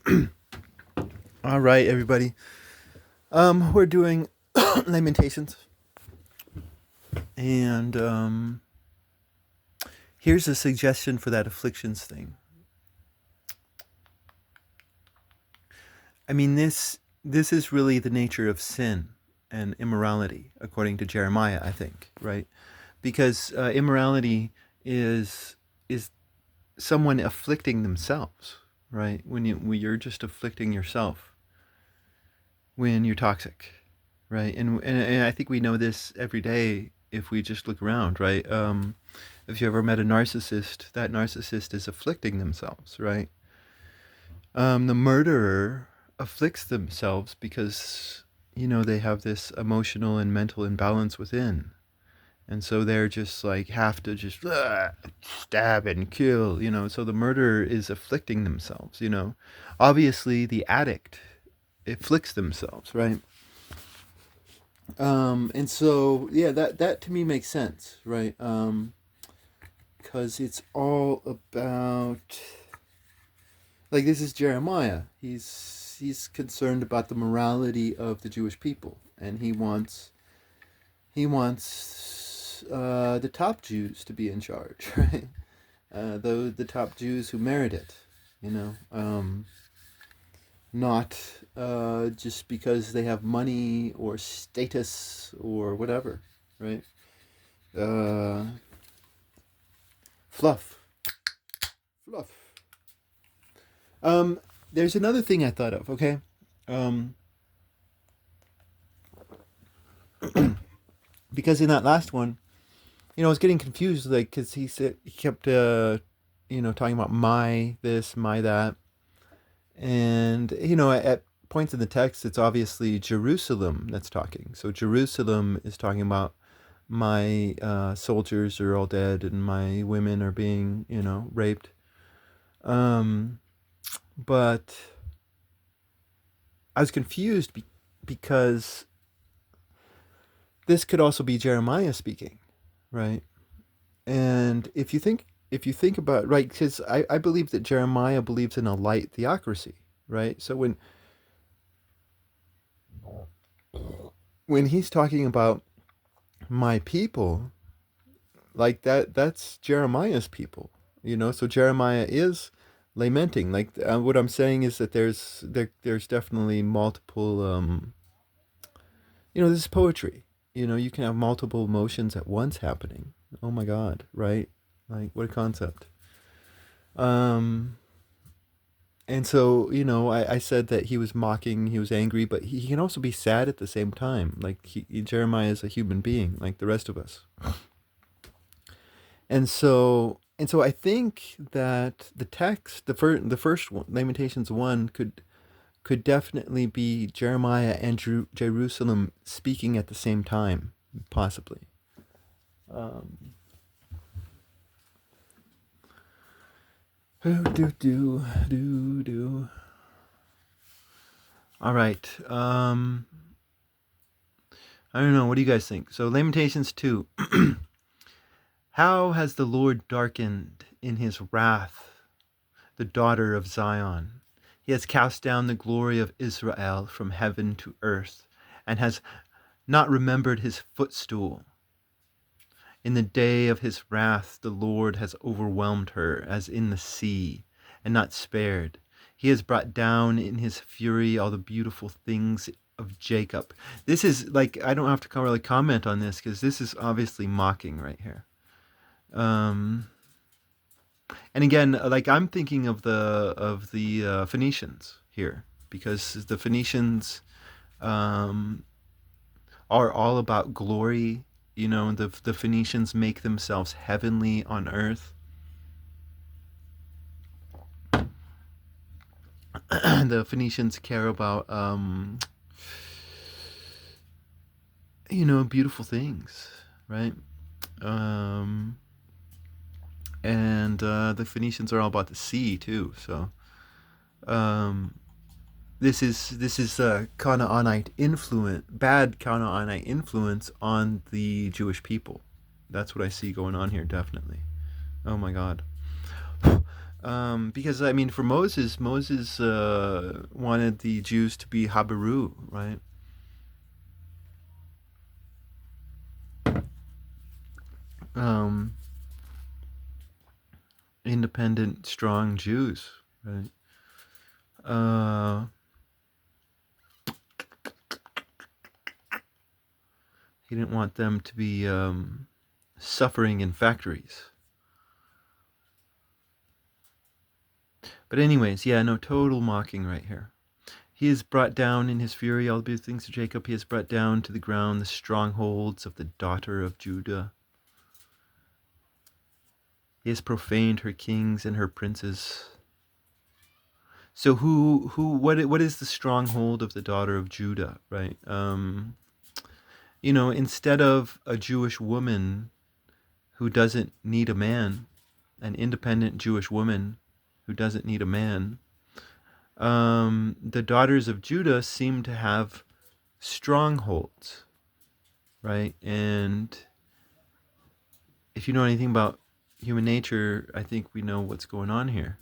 All right, everybody. We're doing Lamentations, and here's a suggestion for that afflictions thing. I mean, this is really the nature of sin and immorality, according to Jeremiah. I think, right? Because immorality is someone afflicting themselves, right? When you're just afflicting yourself when you're toxic, right? And I think we know this every day if we just look around, right? If you ever met a narcissist, that narcissist is afflicting themselves, right? The murderer afflicts themselves because they have this emotional and mental imbalance within, and so they're just like have to just stab and kill. So the murderer is afflicting themselves. Obviously the addict afflicts themselves, right? And so yeah, that to me makes sense, right? Because it's all about, like, this is Jeremiah. He's concerned about the morality of the Jewish people, and he wants the top Jews to be in charge, right? The top Jews who merit it, you know. Not just because they have money or status or whatever, right? Uh, fluff, fluff. There's another thing I thought of. Okay, um, because in that last one, I was getting confused, like, because he kept, talking about my this, my that, and at points in the text, it's obviously Jerusalem that's talking. So Jerusalem is talking about my soldiers are all dead and my women are being, raped. Um, but I was confused because this could also be Jeremiah speaking, right? And if you think about, right, because I believe that Jeremiah believes in a light theocracy, right? So when he's talking about my people, like that's Jeremiah's people, so Jeremiah is lamenting, like, what I'm saying is that there's definitely multiple, this is poetry. You can have multiple emotions at once happening. Oh my god, right? Like, what a concept. um and so, I said that he was mocking, he was angry, but he can also be sad at the same time. Like, Jeremiah is a human being like the rest of us. And so I think that the text, the first one, Lamentations 1, could definitely be Jeremiah and Jerusalem speaking at the same time, possibly. Um, do do do do. All right. I don't know. What do you guys think? So Lamentations 2. How has the Lord darkened in his wrath the daughter of Zion? He has cast down the glory of Israel from heaven to earth, and has not remembered his footstool. In the day of his wrath, the Lord has overwhelmed her as in the sea, and not spared. He has brought down in his fury all the beautiful things of Jacob. This is like, I don't have to really comment on this because this is obviously mocking right here. Um, and again, like, I'm thinking of the Phoenicians here, because the Phoenicians um, are all about glory. The Phoenicians make themselves heavenly on earth. The Phoenicians care about, beautiful things, right? Um, and the Phoenicians are all about the sea too. So um, this is Canaanite influence, bad Canaanite influence on the Jewish people. That's what I see going on here, definitely. Oh my God. Because I mean, for Moses, Moses wanted the Jews to be Habaru, right? Um, Independent, strong Jews, right? Uh, he didn't want them to be suffering in factories. But anyways, yeah, no, total mocking right here. He has brought down in his fury all the things of Jacob. He has brought down to the ground the strongholds of the daughter of Judah. He has profaned her kings and her princes. So what is the stronghold of the daughter of Judah, right? Instead of a Jewish woman who doesn't need a man, an independent Jewish woman who doesn't need a man, the daughters of Judah seem to have strongholds, right? And if you know anything about human nature, I think we know what's going on here.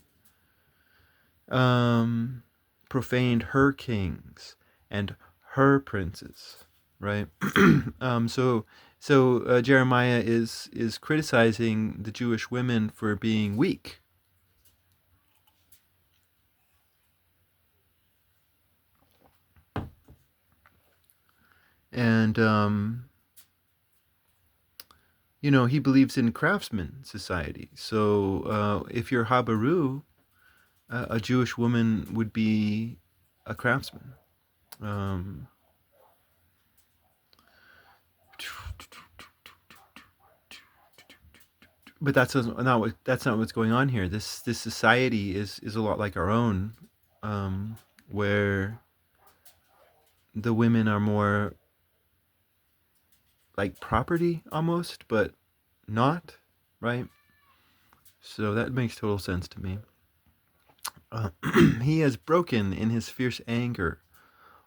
um, Profaned her kings and her princes, right? So Jeremiah is criticizing the Jewish women for being weak, and he believes in craftsman society. So if you're Habaru, a Jewish woman would be a craftsman. Um, but that's not what's going on here. This society is a lot like our own, where the women are more like property almost, but not, right? So that makes total sense to me. He has broken in his fierce anger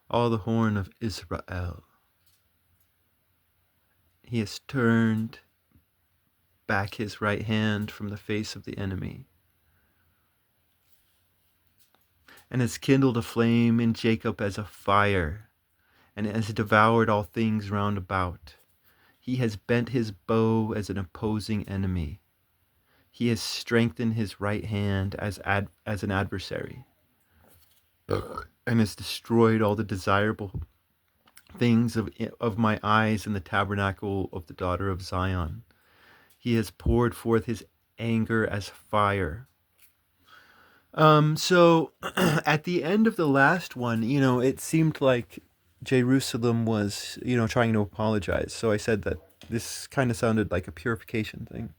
all the horn of Israel. He has turned back his right hand from the face of the enemy, and has kindled a flame in Jacob as a fire, and has devoured all things round about. He has bent his bow as an opposing enemy. He has strengthened his right hand as an adversary, and has destroyed all the desirable things of my eyes in the tabernacle of the daughter of Zion. He has poured forth his anger as fire. So at the end of the last one, it seemed like Jerusalem was, trying to apologize. So I said that this kind of sounded like a purification thing.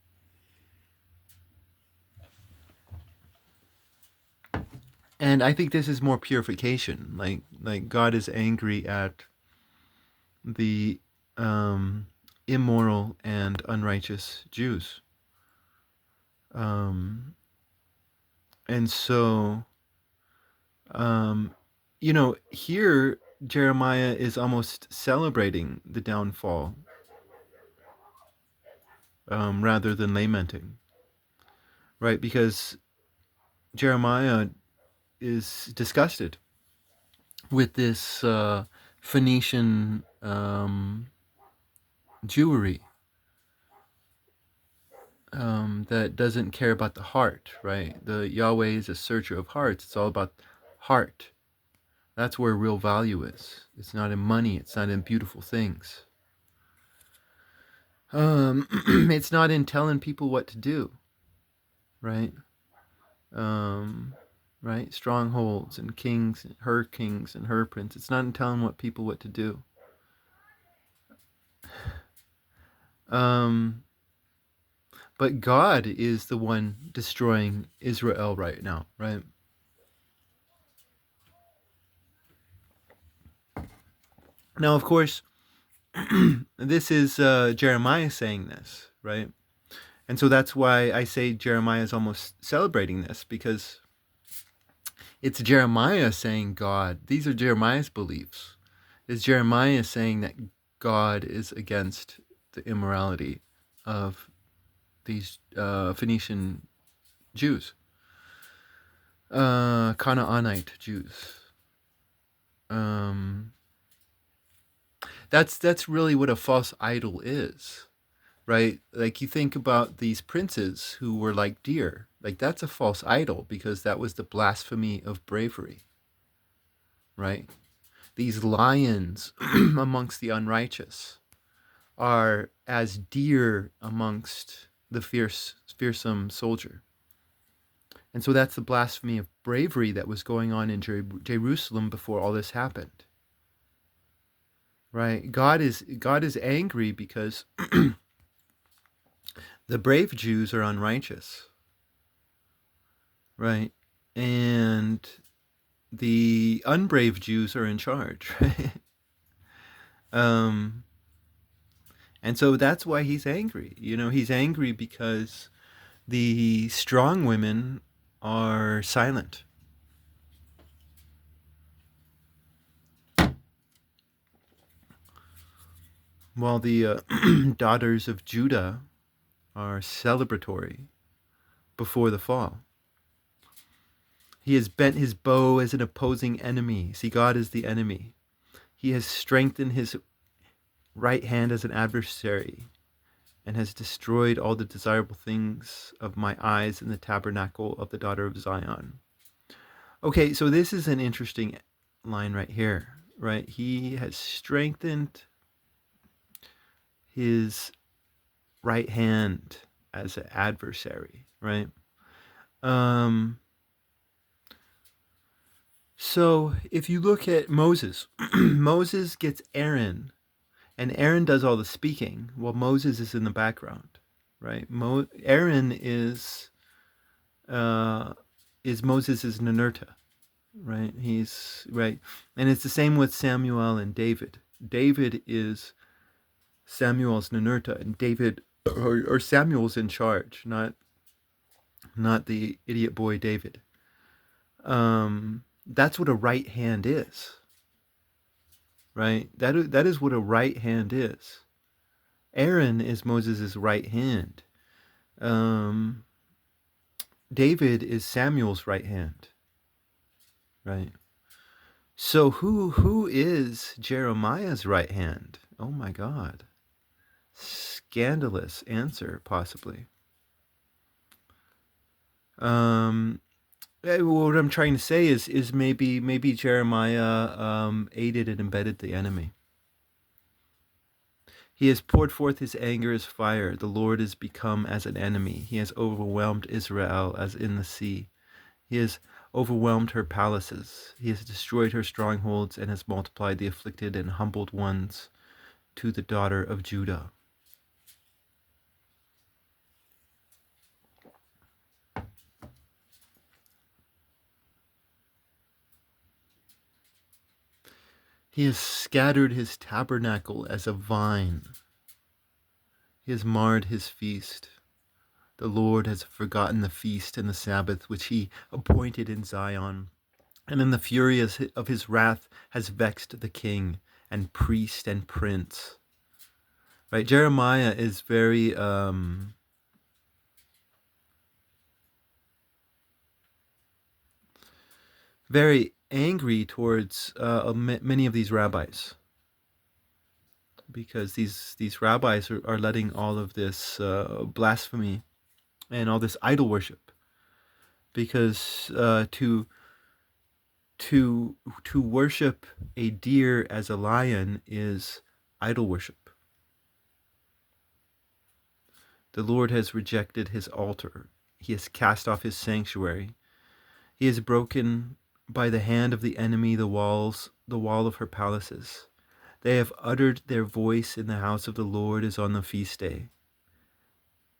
And I think this is more purification. Like God is angry at the immoral and unrighteous Jews. And so, um, here Jeremiah is almost celebrating the downfall, rather than lamenting, right? Because Jeremiah is disgusted with this Phoenician Jewry, that doesn't care about the heart, right? The Yahweh is a searcher of hearts. It's all about heart. That's where real value is. It's not in money. It's not in beautiful things. It's not in telling people what to do, right? Um, right? Strongholds and kings and her prince. It's not in telling people what to do. Um, but God is the one destroying Israel right now, right? Now, of course, this is Jeremiah saying this, right? And so that's why I say Jeremiah is almost celebrating this, because it's Jeremiah saying God. These are Jeremiah's beliefs. It's Jeremiah saying that God is against the immorality of these Phoenician Jews. Canaanite Jews. Um, that's really what a false idol is, right? Like you think about these princes who were like deer. Like that's a false idol because that was the blasphemy of bravery, right? These lions amongst the unrighteous are as deer amongst the fearsome soldier. And so that's the blasphemy of bravery that was going on in Jerusalem before all this happened. Right? God is angry because the brave Jews are unrighteous. Right? And the unbrave Jews are in charge. Right? um and so that's why he's angry. He's angry because the strong women are silent, while the daughters of Judah are celebratory before the fall. He has bent his bow as an opposing enemy. See, God is the enemy. He has strengthened his right hand as an adversary and has destroyed all the desirable things of my eyes in the tabernacle of the daughter of Zion. Okay, so this is an interesting line right here, right? He has strengthened his right hand as an adversary, right? Um, so if you look at Moses, Moses gets Aaron, and Aaron does all the speaking while Moses is in the background, right? Aaron uh, is Moses' Ninurta, right? He's right, and it's the same with Samuel and David. David is Samuel's Ninurta, and David or Samuel's in charge, not the idiot boy David. That's what a right hand is, right? That is what a right hand is. Aaron is Moses' right hand. Um, David is Samuel's right hand, right? So who is Jeremiah's right hand? Oh my God, scandalous answer, possibly. Um, what I'm trying to say is maybe Jeremiah aided and embedded the enemy. He has poured forth his anger as fire. The Lord has become as an enemy. He has overwhelmed Israel as in the sea. He has overwhelmed her palaces. He has destroyed her strongholds and has multiplied the afflicted and humbled ones to the daughter of Judah. He has scattered his tabernacle as a vine. He has marred his feast. The Lord has forgotten the feast and the Sabbath which he appointed in Zion, and in the fury of his wrath has vexed the king and priest and prince. Right? Jeremiah is very angry towards many of these rabbis, because these rabbis are letting all of this blasphemy and all this idol worship, because to worship a deer as a lion is idol worship. The Lord has rejected his altar. He has cast off his sanctuary. He has broken by the hand of the enemy the wall of her palaces. They have uttered their voice in the house of the Lord as on the feast day.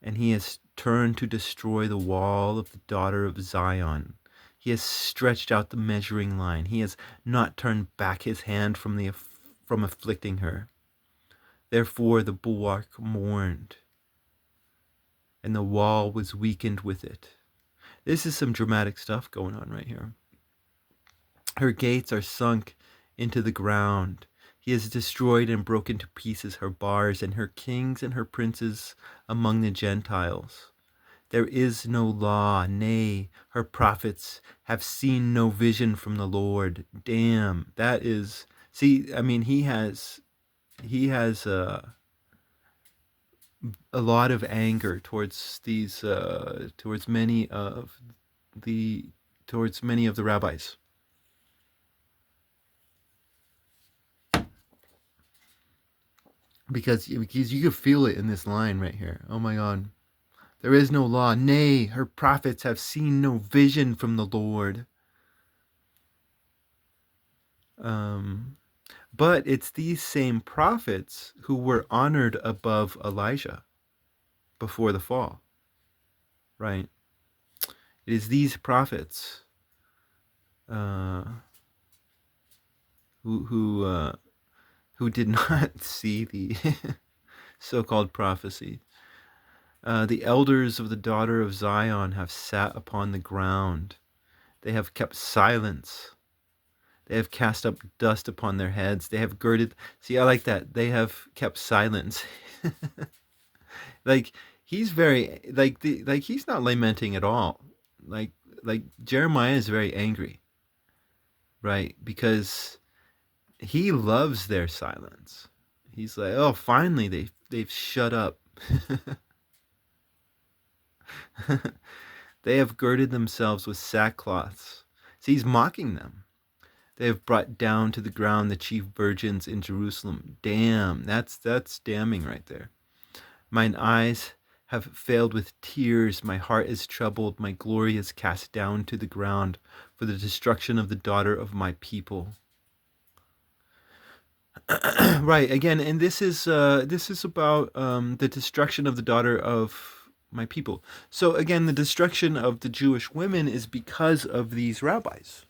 And he has turned to destroy the wall of the daughter of Zion. He has stretched out the measuring line. He has not turned back his hand from afflicting her. Therefore the bulwark mourned, and the wall was weakened with it. This is some dramatic stuff going on right here. Her gates are sunk into the ground. He has destroyed and broken to pieces her bars, and her kings and her princes among the Gentiles. There is no law, nay, her prophets have seen no vision from the Lord. Damn, that is. See, I mean, he has a lot of anger towards these the towards many of the rabbis, because you can feel it in this line right here. Oh my God. There is no law, nay, her prophets have seen no vision from the Lord. Um, but it's these same prophets who were honored above Elijah before the fall, right? It is these prophets uh, who did not see the so-called prophecy. The elders of the daughter of Zion have sat upon the ground. They have kept silence. They have cast up dust upon their heads. They have girded. See, I like that. They have kept silence. Like he's very like he's not lamenting at all. Like like Jeremiah is very angry, right? Because he loves their silence. He's like, oh, finally they've shut up. They have girded themselves with sackcloths. See, he's mocking them. They have brought down to the ground the chief virgins in Jerusalem. Damn, that's damning right there. Mine eyes have failed with tears, my heart is troubled, my glory is cast down to the ground for the destruction of the daughter of my people. Right, again, and this is about the destruction of the daughter of my people. So again, the destruction of the Jewish women is because of these rabbis.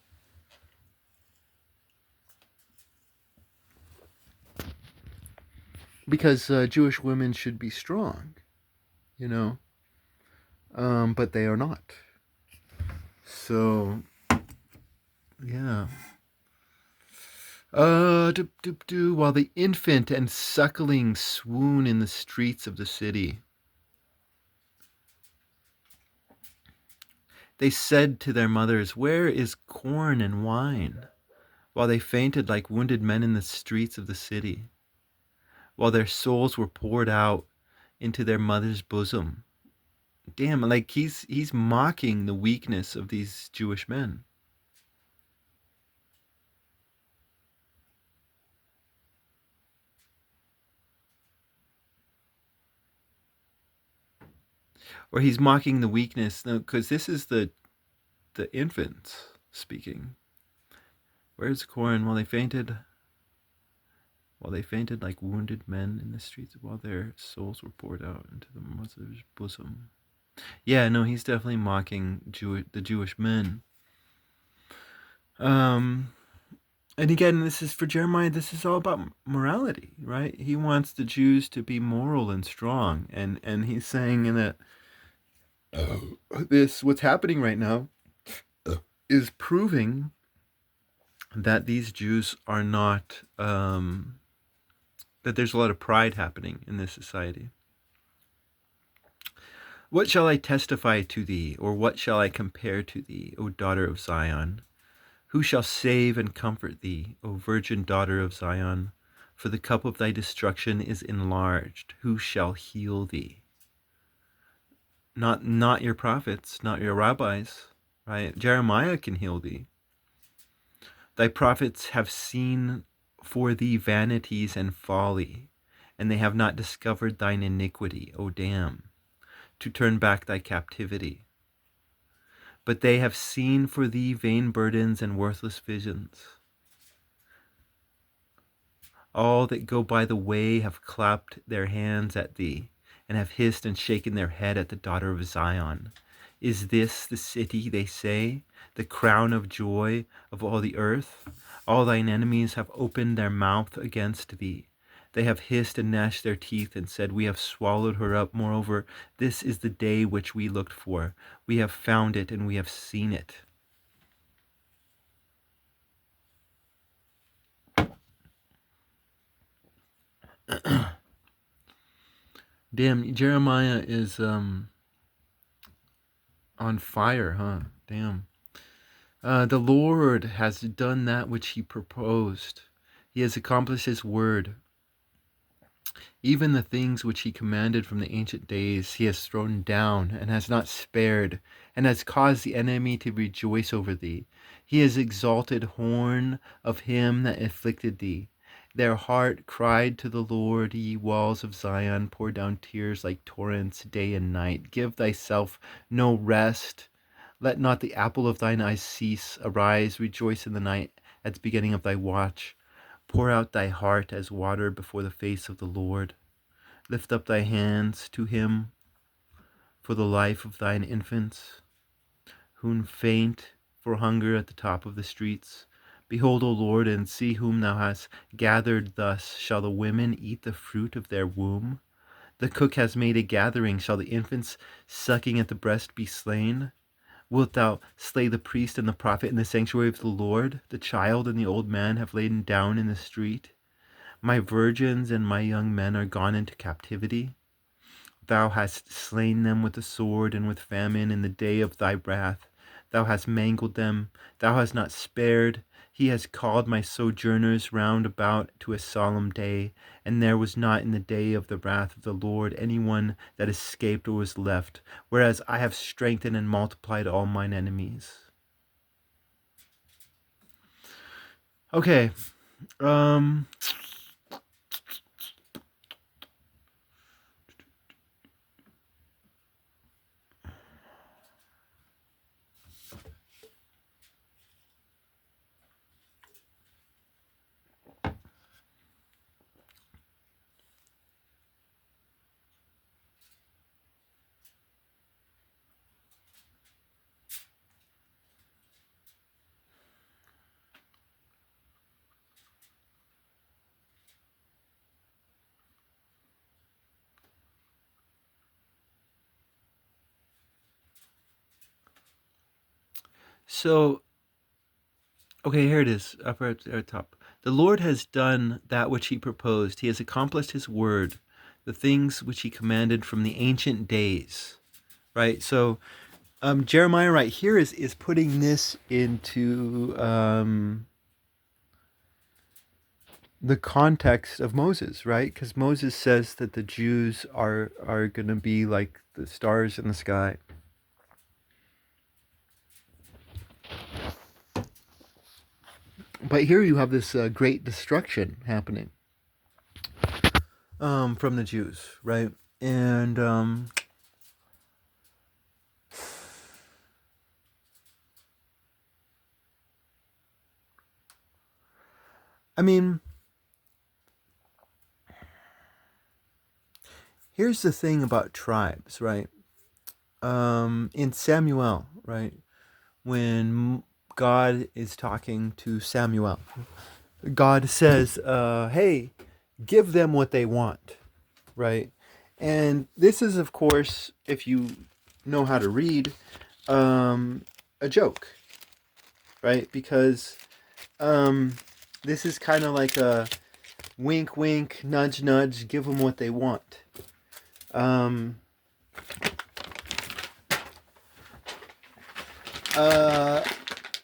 Because Jewish women should be strong, you know, but they are not. So yeah. While the infant and suckling swoon in the streets of the city, they said to their mothers, where is corn and wine? While they fainted like wounded men in the streets of the city, while their souls were poured out into their mother's bosom. Damn, like he's mocking the weakness of these Jewish men. Or he's mocking the weakness, no, because this is the infants speaking. Where's corn? While they fainted like wounded men in the streets, while their souls were poured out into the mother's bosom. Yeah, no, he's definitely mocking the Jewish men. Um, and again, this is for Jeremiah. This is all about morality, right? He wants the Jews to be moral and strong, and he's saying in that this what's happening right now is proving that these Jews are not that there's a lot of pride happening in this society. What shall I testify to thee, or what shall I compare to thee, O daughter of Zion? Who shall save and comfort thee, O virgin daughter of Zion? For the cup of thy destruction is enlarged. Who shall heal thee? Not your prophets, not your rabbis, right? Jeremiah can heal thee. Thy prophets have seen for thee vanities and folly, and they have not discovered thine iniquity, O damn, to turn back thy captivity. But they have seen for thee vain burdens and worthless visions. All that go by the way have clapped their hands at thee, and have hissed and shaken their head at the daughter of Zion. Is this the city, they say, the crown of joy of all the earth? All thine enemies have opened their mouth against thee. They have hissed and gnashed their teeth and said, we have swallowed her up. Moreover, this is the day which we looked for. We have found it and we have seen it. Damn, Jeremiah is On fire, huh? Damn. The Lord has done that which he proposed. He has accomplished his word. Even the things which he commanded from the ancient days he has thrown down, and has not spared, and has caused the enemy to rejoice over thee. He has exalted horn of him that afflicted thee. Their heart cried to the Lord, ye walls of Zion, pour down tears like torrents day and night. Give thyself no rest. Let not the apple of thine eyes cease. Arise, rejoice in the night at the beginning of thy watch. Pour out thy heart as water before the face of the Lord. Lift up thy hands to him for the life of thine infants, whom faint for hunger at the top of the streets. Behold, O Lord, and see whom thou hast gathered thus. Shall the women eat the fruit of their womb? The cook has made a gathering. Shall the infants sucking at the breast be slain? Wilt thou slay the priest and the prophet in the sanctuary of the Lord? The child and the old man have lain down in the street. My virgins and my young men are gone into captivity. Thou hast slain them with the sword and with famine in the day of thy wrath. Thou hast mangled them. Thou hast not spared. He has called my sojourners round about to a solemn day, and there was not in the day of the wrath of the Lord any one that escaped or was left, whereas I have strengthened and multiplied all mine enemies. Okay. So, okay, here it is, up at the top. The Lord has done that which he proposed. He has accomplished his word, the things which he commanded from the ancient days. Right? So, Jeremiah right here is putting this into the context of Moses, right? Because Moses says that the Jews are going to be like the stars in the sky. But here you have this great destruction happening from the Jews, right? And I mean, here's the thing about tribes, right? In Samuel, right, when God is talking to Samuel, God says, "Hey, give them what they want," right? And this is, of course, if you know how to read, a joke, right? Because this is kind of like a wink, wink, nudge, nudge, give them what they want.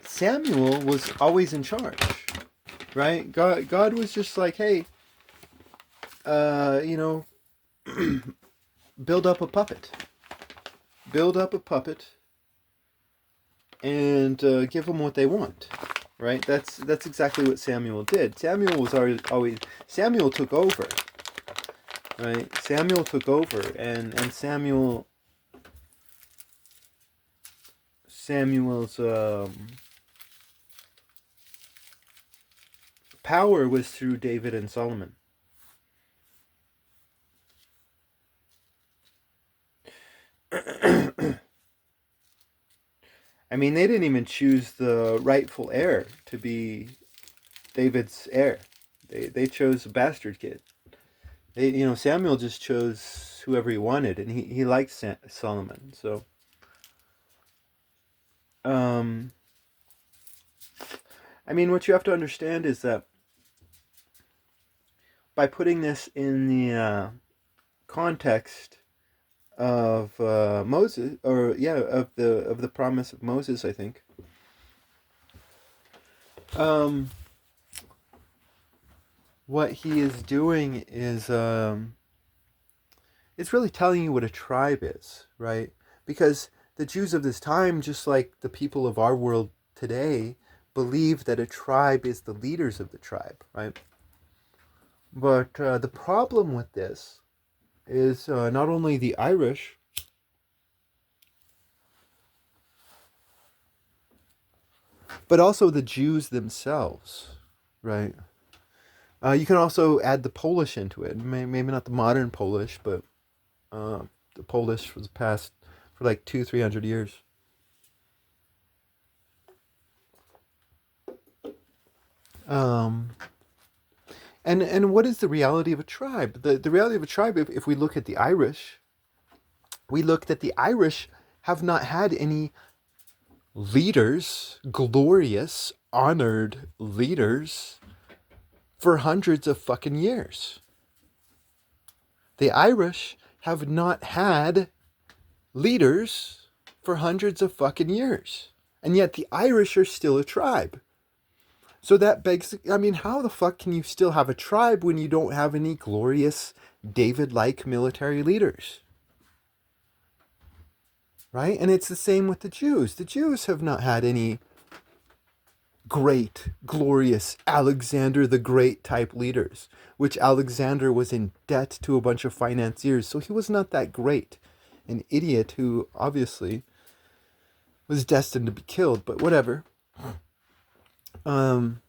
Samuel was always in charge, right? God was just like, hey, you know, build up a puppet. Build up a puppet and give them what they want, right? That's exactly what Samuel did. Samuel was always Samuel took over, right? Samuel took over, and Samuel's power was through David and Solomon. I mean, they didn't even choose the rightful heir to be David's heir. They chose a bastard kid. Samuel just chose whoever he wanted, and he liked Solomon. So, I mean, what you have to understand is that by putting this in the context of Moses, or yeah, of the promise of Moses, I think. Um, what he is doing is it's really telling you what a tribe is, right? Because the Jews of this time, just like the people of our world today, believe that a tribe is the leaders of the tribe, right? But the problem with this is not only the Irish, but also the Jews themselves, right? You can also add the Polish into it. Maybe not the modern Polish, but the Polish for the past, for like 300 years. Um, and what is the reality of a tribe? The reality of a tribe, if we look at the Irish, we look that the Irish have not had any leaders, glorious, honored leaders, for hundreds of fucking years. The Irish have not had leaders for hundreds of fucking years. And yet the Irish are still a tribe. So that begs, I mean, how the fuck can you still have a tribe when you don't have any glorious David-like military leaders? Right? And it's the same with the Jews. The Jews have not had any great, glorious Alexander the Great type leaders, which Alexander was in debt to a bunch of financiers, so he was not that great. An idiot who obviously was destined to be killed, but whatever. Um,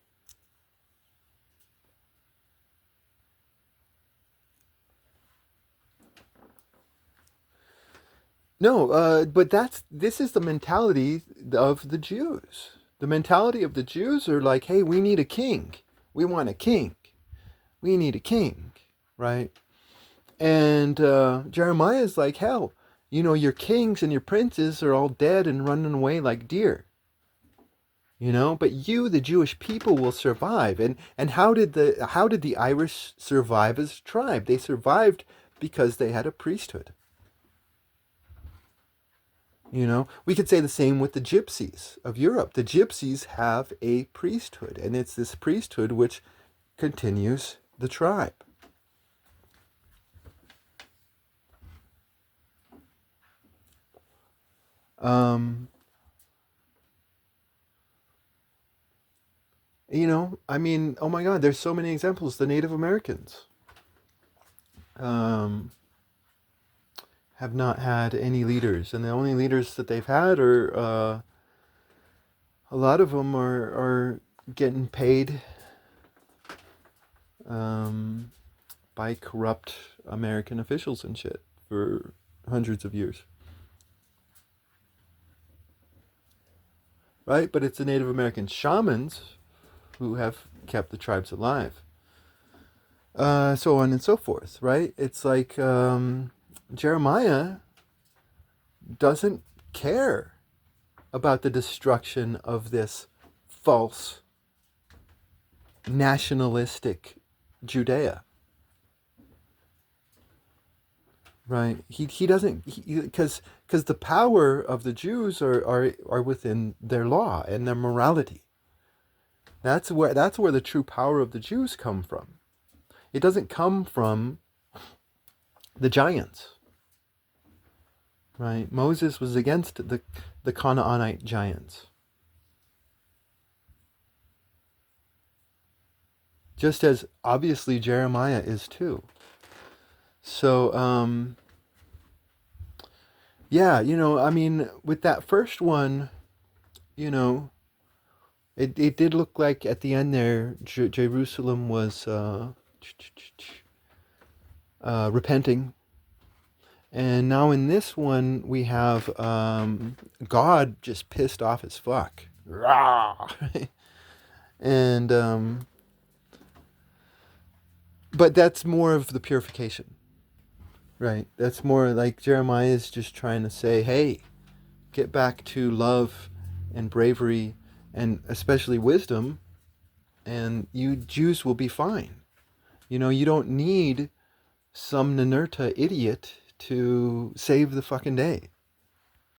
no, but this is the mentality of the Jews. The mentality of the Jews are like, hey, we need a king. We want a king. We need a king, right? And Jeremiah is like, hell, you know, your kings and your princes are all dead and running away like deer. You know, but you, the Jewish people, will survive. And how did the Irish survive as a tribe? They survived because they had a priesthood. You know, we could say the same with the gypsies of Europe. The gypsies have a priesthood, and it's this priesthood which continues the tribe. Um, you know, I mean, oh my God, there's so many examples. The Native Americans um, have not had any leaders, and the only leaders that they've had are a lot of them are getting paid um, by corrupt American officials and shit for hundreds of years. Right? But it's the Native American shamans who have kept the tribes alive. So on and so forth, right? It's like Jeremiah doesn't care about the destruction of this false nationalistic Judea. Right? He doesn't, because the power of the Jews are within their law and their morality. That's where the true power of the Jews come from. It doesn't come from the giants. Right? Moses was against the Canaanite giants. Just as obviously Jeremiah is too. So, yeah, you know, I mean, with that first one, you know, it did look like at the end there, Jerusalem was repenting. And now in this one, we have God just pissed off as fuck. Rah! And, but that's more of the purification, right? That's more like Jeremiah is just trying to say, hey, get back to love and bravery and especially wisdom, and you Jews will be fine. You know, you don't need some Ninurta idiot to save the fucking day.